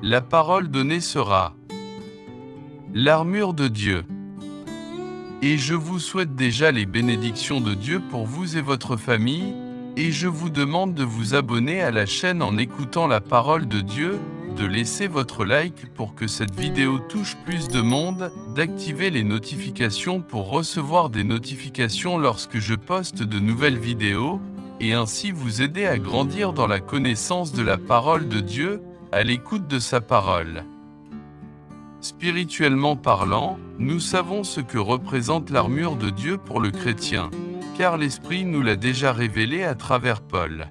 La parole donnée sera l'armure de Dieu. Et je vous souhaite déjà les bénédictions de Dieu pour vous et votre famille, et je vous demande de vous abonner à la chaîne en écoutant la parole de Dieu, de laisser votre like pour que cette vidéo touche plus de monde, d'activer les notifications pour recevoir des notifications lorsque je poste de nouvelles vidéos, et ainsi vous aider à grandir dans la connaissance de la parole de Dieu, à l'écoute de sa parole. Spirituellement parlant, nous savons ce que représente l'armure de Dieu pour le chrétien, car l'Esprit nous l'a déjà révélé à travers Paul.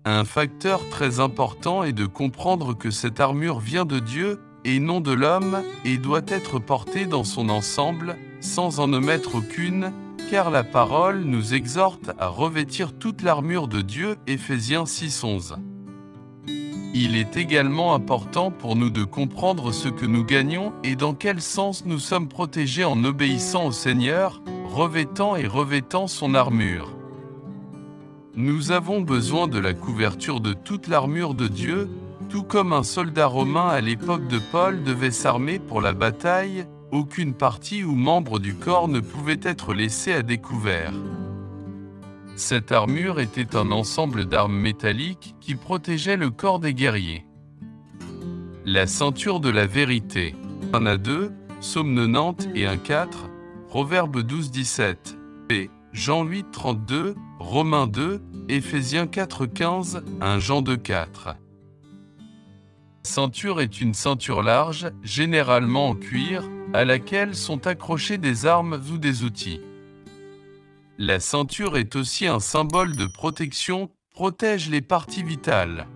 Un facteur très important est de comprendre que cette armure vient de Dieu et non de l'homme et doit être portée dans son ensemble, sans en omettre aucune, car la parole nous exhorte à revêtir toute l'armure de Dieu, Éphésiens 6:11. Il est également important pour nous de comprendre ce que nous gagnons et dans quel sens nous sommes protégés en obéissant au Seigneur, revêtant son armure. Nous avons besoin de la couverture de toute l'armure de Dieu, tout comme un soldat romain à l'époque de Paul devait s'armer pour la bataille, aucune partie ou membre du corps ne pouvait être laissé à découvert. Cette armure était un ensemble d'armes métalliques qui protégeait le corps des guerriers. La ceinture de la vérité. 1-2, Psaume 90 et 1-4, Proverbe 12-17, et Jean 8-32, Romains 2, Éphésiens 4-15, 1 Jean 2-4. La ceinture est une ceinture large, généralement en cuir, à laquelle sont accrochées des armes ou des outils. La ceinture est aussi un symbole de protection, protège les parties vitales.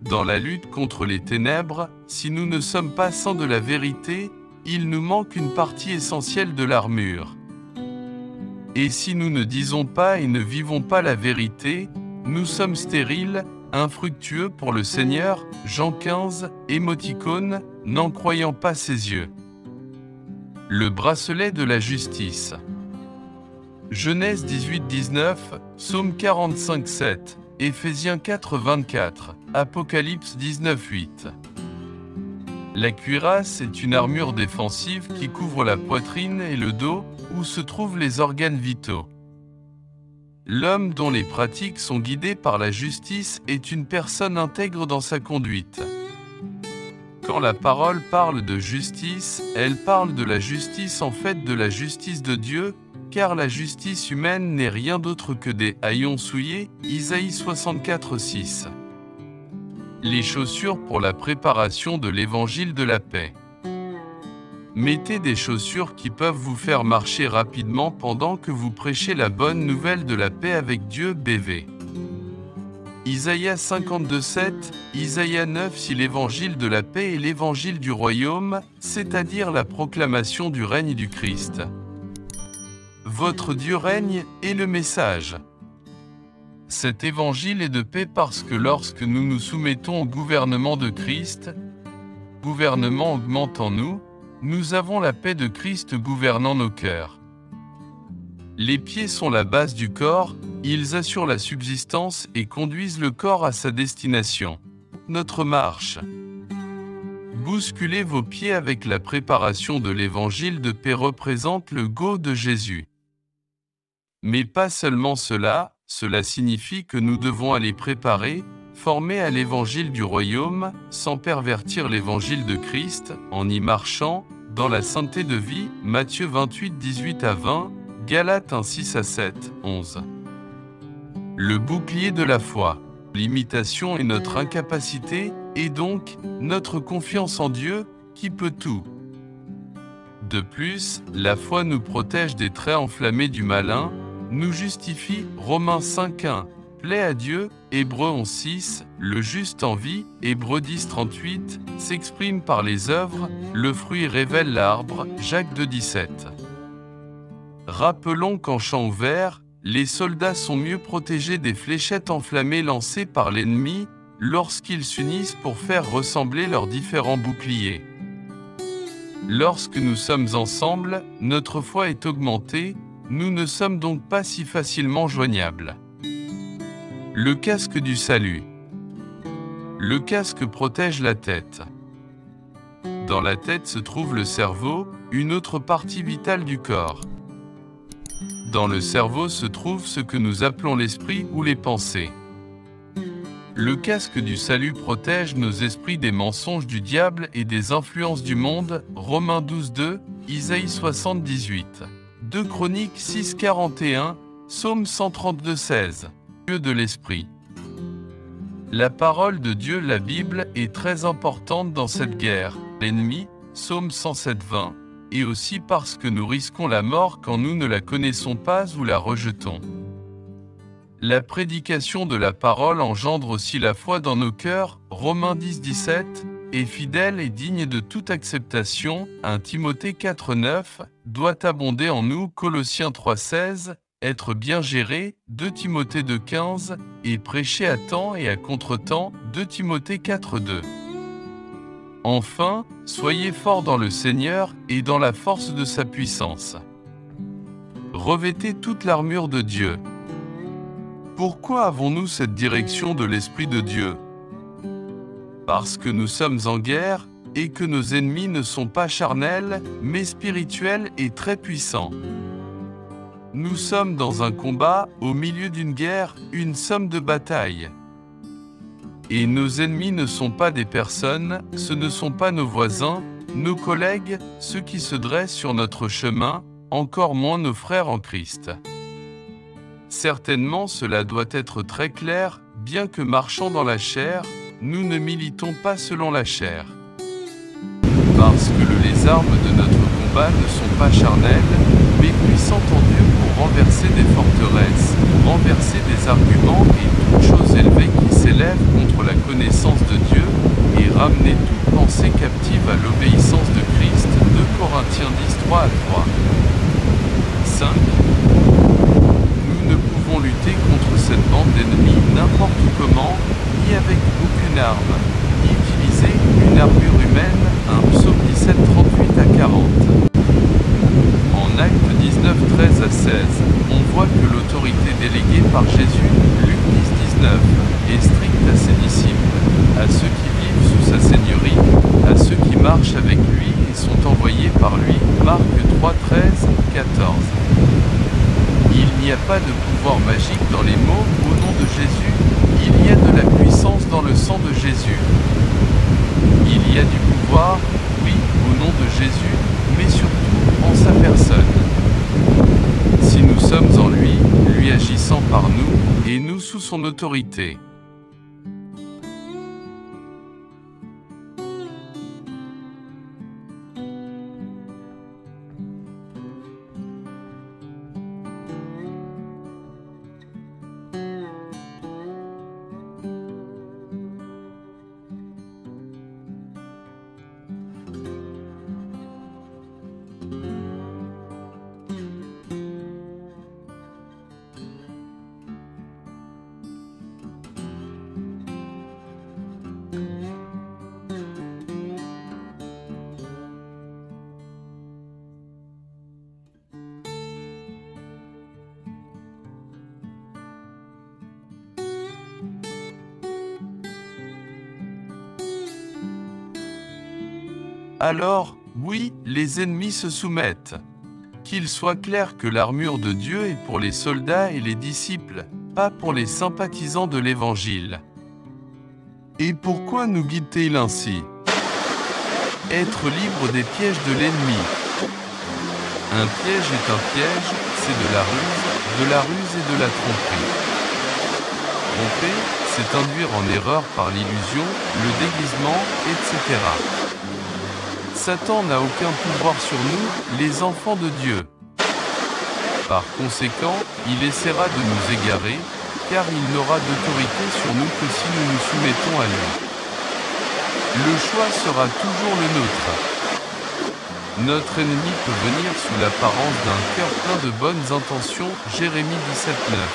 Dans la lutte contre les ténèbres, si nous ne sommes pas saints de la vérité, il nous manque une partie essentielle de l'armure. Et si nous ne disons pas et ne vivons pas la vérité, nous sommes stériles, infructueux pour le Seigneur, Jean 15, émoticône, n'en croyant pas ses yeux. Le bracelet de la justice. Genèse 18-19, Psaume 45-7, Éphésiens 4-24, Apocalypse 19-8. La cuirasse est une armure défensive qui couvre la poitrine et le dos, où se trouvent les organes vitaux. L'homme dont les pratiques sont guidées par la justice est une personne intègre dans sa conduite. Quand la parole parle de justice, elle parle de la justice en fait de la justice de Dieu, car la justice humaine n'est rien d'autre que des haillons souillés, Isaïe 64:6. Les chaussures pour la préparation de l'évangile de la paix. Mettez des chaussures qui peuvent vous faire marcher rapidement pendant que vous prêchez la bonne nouvelle de la paix avec Dieu, BV. Isaïe 52:7, Isaïe 9. Si l'évangile de la paix est l'évangile du royaume, c'est-à-dire la proclamation du règne du Christ. Votre Dieu règne, est le message. Cet évangile est de paix parce que lorsque nous nous soumettons au gouvernement de Christ, le gouvernement augmente en nous, nous avons la paix de Christ gouvernant nos cœurs. Les pieds sont la base du corps, ils assurent la subsistance et conduisent le corps à sa destination. Notre marche. Bousculer vos pieds avec la préparation de l'évangile de paix représente le go de Jésus. Mais pas seulement cela, cela signifie que nous devons aller préparer, former à l'évangile du royaume, sans pervertir l'évangile de Christ, en y marchant, dans la sainteté de vie, Matthieu 28-18-20, Galates 1-6-7, 11. Le bouclier de la foi. L'imitation est notre incapacité, et donc, notre confiance en Dieu, qui peut tout. De plus, la foi nous protège des traits enflammés du malin, nous justifie, Romains 5:1, plaît à Dieu, Hébreux 11:6, le juste en vie, Hébreux 10:38, s'exprime par les œuvres, le fruit révèle l'arbre, Jacques 2:17. Rappelons qu'en champ ouvert, les soldats sont mieux protégés des fléchettes enflammées lancées par l'ennemi, lorsqu'ils s'unissent pour faire ressembler leurs différents boucliers. Lorsque nous sommes ensemble, notre foi est augmentée, nous ne sommes donc pas si facilement joignables. Le casque du salut. Le casque protège la tête. Dans la tête se trouve le cerveau, une autre partie vitale du corps. Dans le cerveau se trouve ce que nous appelons l'esprit ou les pensées. Le casque du salut protège nos esprits des mensonges du diable et des influences du monde, Romains 12:2, Isaïe 78, 2 Chroniques 6:41, Psaume 132:16. Dieu de l'esprit. La parole de Dieu, la Bible, est très importante dans cette guerre. L'ennemi, Psaume 107:20, et aussi parce que nous risquons la mort quand nous ne la connaissons pas ou la rejetons. La prédication de la parole engendre aussi la foi dans nos cœurs, Romains 10:17, est fidèle et digne de toute acceptation, 1 Timothée 4:9, doit abonder en nous, Colossiens 3:16, être bien géré, 2 Timothée 2:15, et prêcher à temps et à contre-temps, 2 Timothée 4:2. Enfin, soyez forts dans le Seigneur et dans la force de sa puissance. Revêtez toute l'armure de Dieu. Pourquoi avons-nous cette direction de l'Esprit de Dieu? Parce que nous sommes en guerre et que nos ennemis ne sont pas charnels, mais spirituels et très puissants. Nous sommes dans un combat, au milieu d'une guerre, une somme de bataille. Et nos ennemis ne sont pas des personnes, ce ne sont pas nos voisins, nos collègues, ceux qui se dressent sur notre chemin, encore moins nos frères en Christ. Certainement cela doit être très clair, bien que marchant dans la chair, nous ne militons pas selon la chair. Parce que les armes de notre combat ne sont pas charnelles, mais puissantes en Dieu pour renverser des forteresses, renverser des arguments et toutes choses élevées qui s'élèvent contre la connaissance de Dieu, et ramener toute pensée captive à l'obéissance de Christ, 2 Corinthiens 10:3-3. 5. Nous ne pouvons lutter contre cette bande d'ennemis n'importe comment, ni avec aucune arme, ni utiliser une armure humaine, 1 Psaume 17:38-40. En Actes 19:13-16, on voit que l'autorité déléguée par Jésus, Luc 10:19, est stricte à ses disciples, à ceux qui vivent sous sa seigneurie, à ceux qui marchent avec lui et sont envoyés par lui, Marc 3:13-14. Il n'y a pas de pouvoir magique dans les mots « au nom de Jésus », il y a de la puissance dans le sang de Jésus. Il y a du pouvoir, oui, au nom de Jésus, mais surtout en sa personne. Si nous sommes en lui, lui agissant par nous, et nous sous son autorité. Alors, oui, les ennemis se soumettent. Qu'il soit clair que l'armure de Dieu est pour les soldats et les disciples, pas pour les sympathisants de l'Évangile. Et pourquoi nous guide-t-il ainsi? Être libre des pièges de l'ennemi. Un piège est un piège, c'est de la ruse et de la tromperie. Tromper, c'est induire en erreur par l'illusion, le déguisement, etc. Satan n'a aucun pouvoir sur nous, les enfants de Dieu. Par conséquent, il essaiera de nous égarer, car il n'aura d'autorité sur nous que si nous nous soumettons à lui. Le choix sera toujours le nôtre. Notre ennemi peut venir sous l'apparence d'un cœur plein de bonnes intentions, Jérémie 17:9,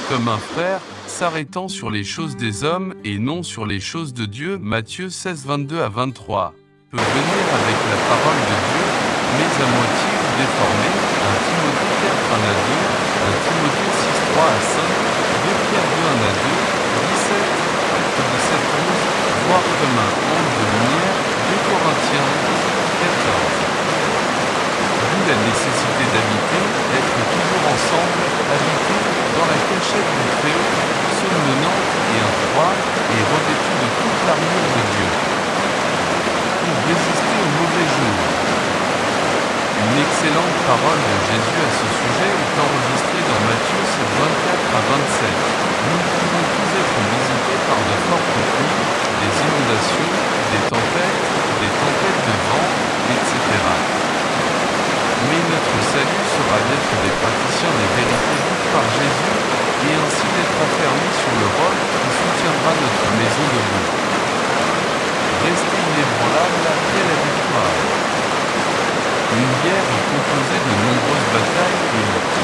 comme un frère, s'arrêtant sur les choses des hommes et non sur les choses de Dieu, Matthieu 16:22-23. Peut venir avec la parole de Dieu, mais à moitié ou déformée, 1 Timothée 4:1-2, 1 Timothée 6:3-5, 2 Pierre 2:1-2, 17, Actes 17:11, voir comme un angle de lumière, 2 Corinthiens 11, 14. D'où la nécessité d'habiter, être toujours ensemble, habiter dans la cachette du Très-Haut, Psaume 90 et 1:3, et revêtu de toute l'armure de Dieu. Pour résister aux mauvais jours. Une excellente parole de Jésus à ce sujet est enregistrée dans Matthieu 7, 24 à 27. Nous pouvons tous être visités par de fortes pluies, des inondations, des tempêtes de vent, etc. Mais notre salut sera d'être des praticiens des vérités dites par Jésus, et ainsi d'être affermis sur le roc qui soutiendra notre maison debout. Restez inébranlable après la victoire. Une guerre est composée de nombreuses batailles et luttes.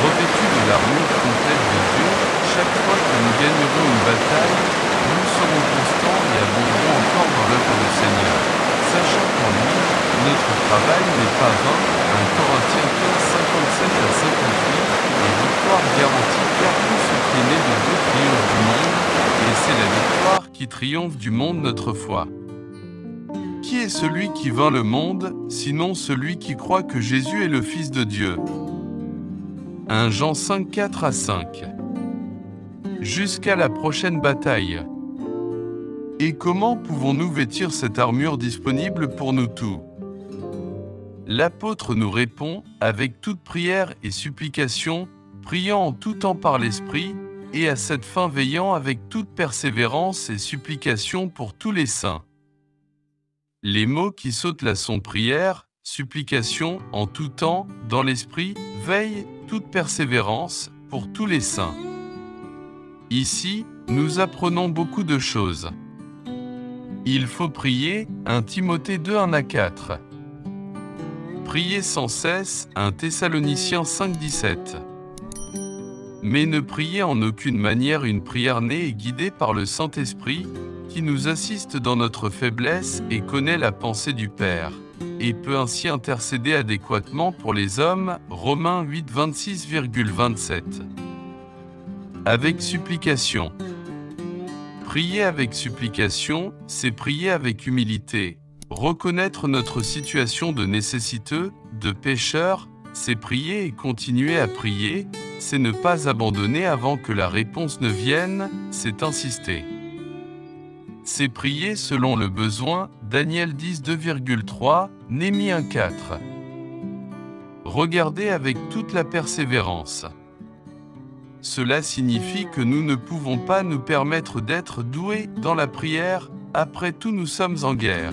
Revêtus de l'armure complète de Dieu, chaque fois que nous gagnerons une bataille, nous serons constants et abonderons encore dans l'œuvre du Seigneur, sachant qu'en lui, notre travail n'est pas vain. 1 Corinthiens 15, 57 à 58, et victoire garantie car tout ce qui est né de Dieu triomphe du monde, et c'est la victoire qui triomphe du monde notre foi. Qui est celui qui vainc le monde, sinon celui qui croit que Jésus est le Fils de Dieu? 1 Jean 5, 4 à 5. Jusqu'à la prochaine bataille. Et comment pouvons-nous vêtir cette armure disponible pour nous tous? L'apôtre nous répond, avec toute prière et supplication, priant en tout temps par l'Esprit, et à cette fin veillant avec toute persévérance et supplication pour tous les saints. Les mots qui sautent là sont prière, supplication, en tout temps, dans l'Esprit, veille, toute persévérance, pour tous les saints. Ici, nous apprenons beaucoup de choses. Il faut prier, 1 Timothée 2, 1 à 4. Priez sans cesse, 1 Thessaloniciens 5, 17. Mais ne priez en aucune manière une prière née et guidée par le Saint-Esprit, qui nous assiste dans notre faiblesse et connaît la pensée du Père, et peut ainsi intercéder adéquatement pour les hommes. Romains 8, 26,27. Avec supplication. Prier avec supplication, c'est prier avec humilité. Reconnaître notre situation de nécessiteux, de pécheur, c'est prier et continuer à prier, c'est ne pas abandonner avant que la réponse ne vienne, c'est insister. C'est prier selon le besoin, Daniel 10, 2,3, Néhémie 1, 4. Regardez avec toute la persévérance. Cela signifie que nous ne pouvons pas nous permettre d'être doués dans la prière, après tout nous sommes en guerre.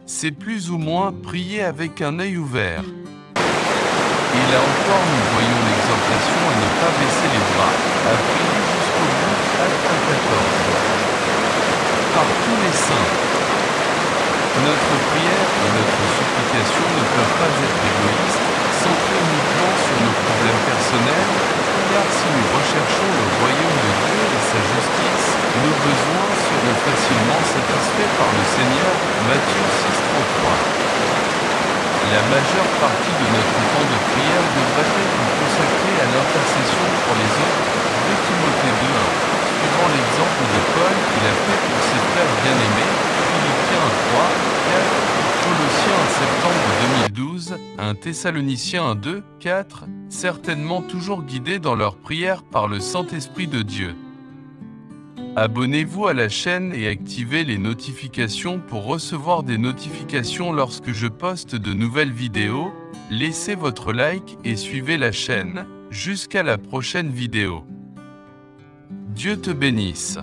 C'est plus ou moins prier avec un œil ouvert. Et là encore nous voyons l'exhortation à ne pas baisser les bras, à prier jusqu'au bout, Acte 14. Par tous les saints. Notre prière et notre supplication ne peuvent pas être égoïstes, centrées uniquement sur nos problèmes personnels, car si nous recherchons le royaume de Dieu et sa justice, nos besoins seront facilement satisfaits par le Seigneur. Matthieu 6, 33. La majeure partie de notre temps de prière devrait être consacrée à l'intercession pour les autres. 2 Timothée 2, 1. Suivant l'exemple de Paul qu'il a fait pour ses frères bien-aimés, Philippiens 3, 4, Colossiens 1 septembre 2012, 1 Thessaloniciens 2, 4, certainement toujours guidés dans leur prière par le Saint-Esprit de Dieu. Abonnez-vous à la chaîne et activez les notifications pour recevoir des notifications lorsque je poste de nouvelles vidéos. Laissez votre like et suivez la chaîne. Jusqu'à la prochaine vidéo. Dieu te bénisse.